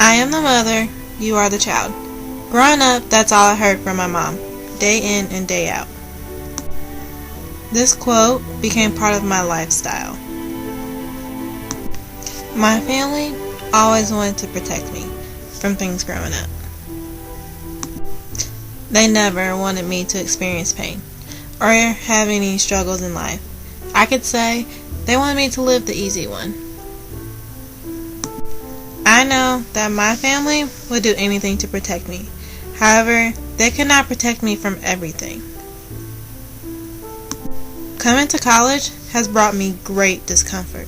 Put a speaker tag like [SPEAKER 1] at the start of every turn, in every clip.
[SPEAKER 1] I am the mother, you are the child. Growing up, that's all I heard from my mom, day in and day out. This quote became part of my lifestyle. My family always wanted to protect me from things growing up. They never wanted me to experience pain or have any struggles in life. I could say they wanted me to live the easy one. I know that my family would do anything to protect me. However, they could not protect me from everything. Coming to college has brought me great discomfort,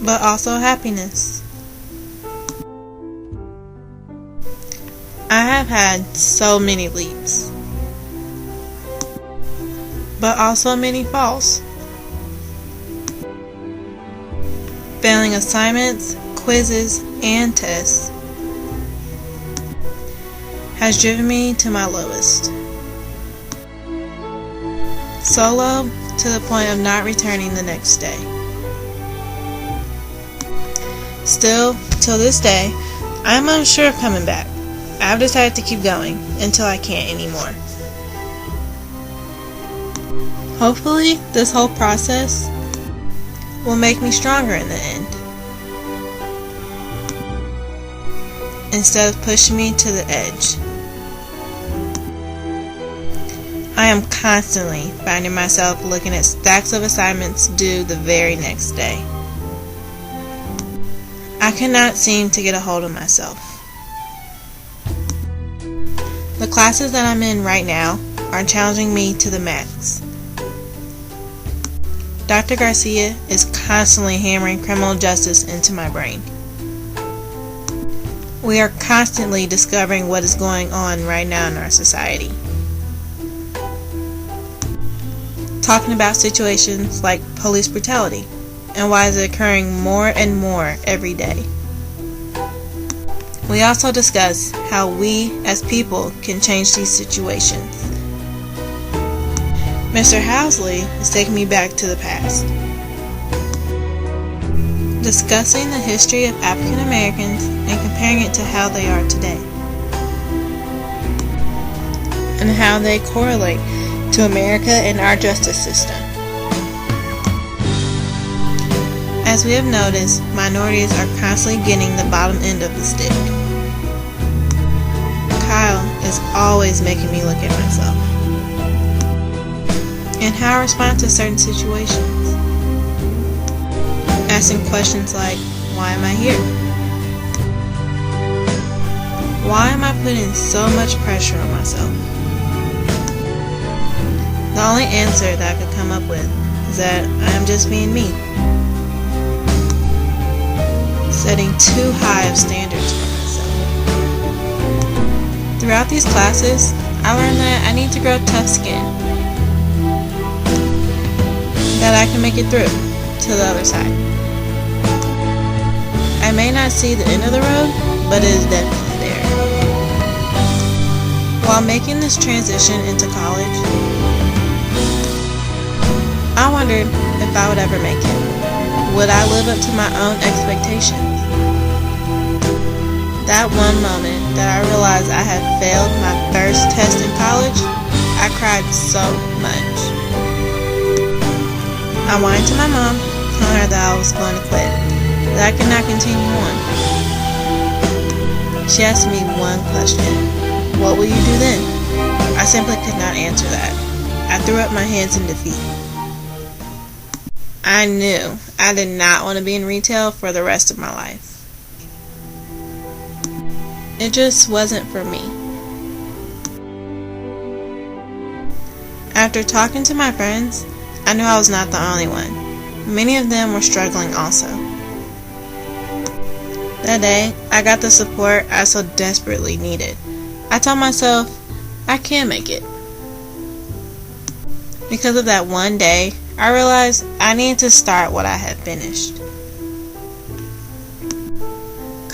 [SPEAKER 1] but also happiness. I have had so many leaps, but also many falls. Failing assignments, quizzes, and tests has driven me to my lowest. Solo to the point of not returning the next day. Still, till this day, I am unsure of coming back. I've decided to keep going until I can't anymore. Hopefully, this whole process will make me stronger in the end, instead of pushing me to the edge. I am constantly finding myself looking at stacks of assignments due the very next day. I cannot seem to get a hold of myself. The classes that I'm in right now are challenging me to the max. Dr. Garcia is constantly hammering criminal justice into my brain. We are constantly discovering what is going on right now in our society. Talking about situations like police brutality and why is it occurring more and more every day. We also discuss how we as people can change these situations. Mr. Housley is taking me back to the past, discussing the history of African Americans and comparing it to how they are today, and how they correlate to America and our justice system. As we have noticed, minorities are constantly getting the bottom end of the stick. Kyle is always making me look at myself and how I respond to certain situations. Asking questions like, why am I here? Why am I putting so much pressure on myself? The only answer that I could come up with is that I am just being me. Setting too high of standards for myself. Throughout these classes, I learned that I need to grow tough skin, that I can make it through to the other side. I may not see the end of the road, but it is definitely there. While making this transition into college, I wondered if I would ever make it. Would I live up to my own expectations? That one moment that I realized I had failed my first test in college, I cried so much. I whined to my mom, telling her that I was going to quit, that I could not continue on. She asked me one question: what will you do then? I simply could not answer that. I threw up my hands in defeat. I knew I did not want to be in retail for the rest of my life. It just wasn't for me. After talking to my friends, I knew I was not the only one. Many of them were struggling also. That day, I got the support I so desperately needed. I told myself, I can make it. Because of that one day, I realized I needed to start what I had finished.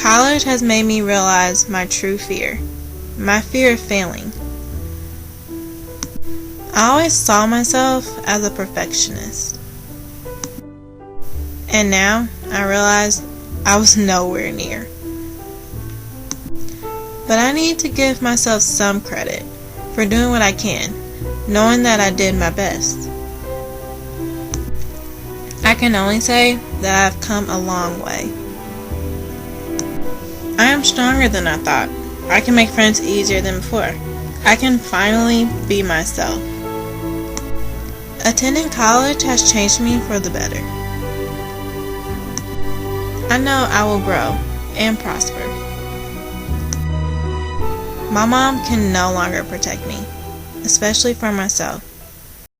[SPEAKER 1] College has made me realize my true fear, my fear of failing. I always saw myself as a perfectionist. And now I realize I was nowhere near. But I need to give myself some credit for doing what I can, knowing that I did my best. I can only say that I've come a long way. I am stronger than I thought. I can make friends easier than before. I can finally be myself. Attending college has changed me for the better. I know I will grow and prosper. My mom can no longer protect me, especially for myself.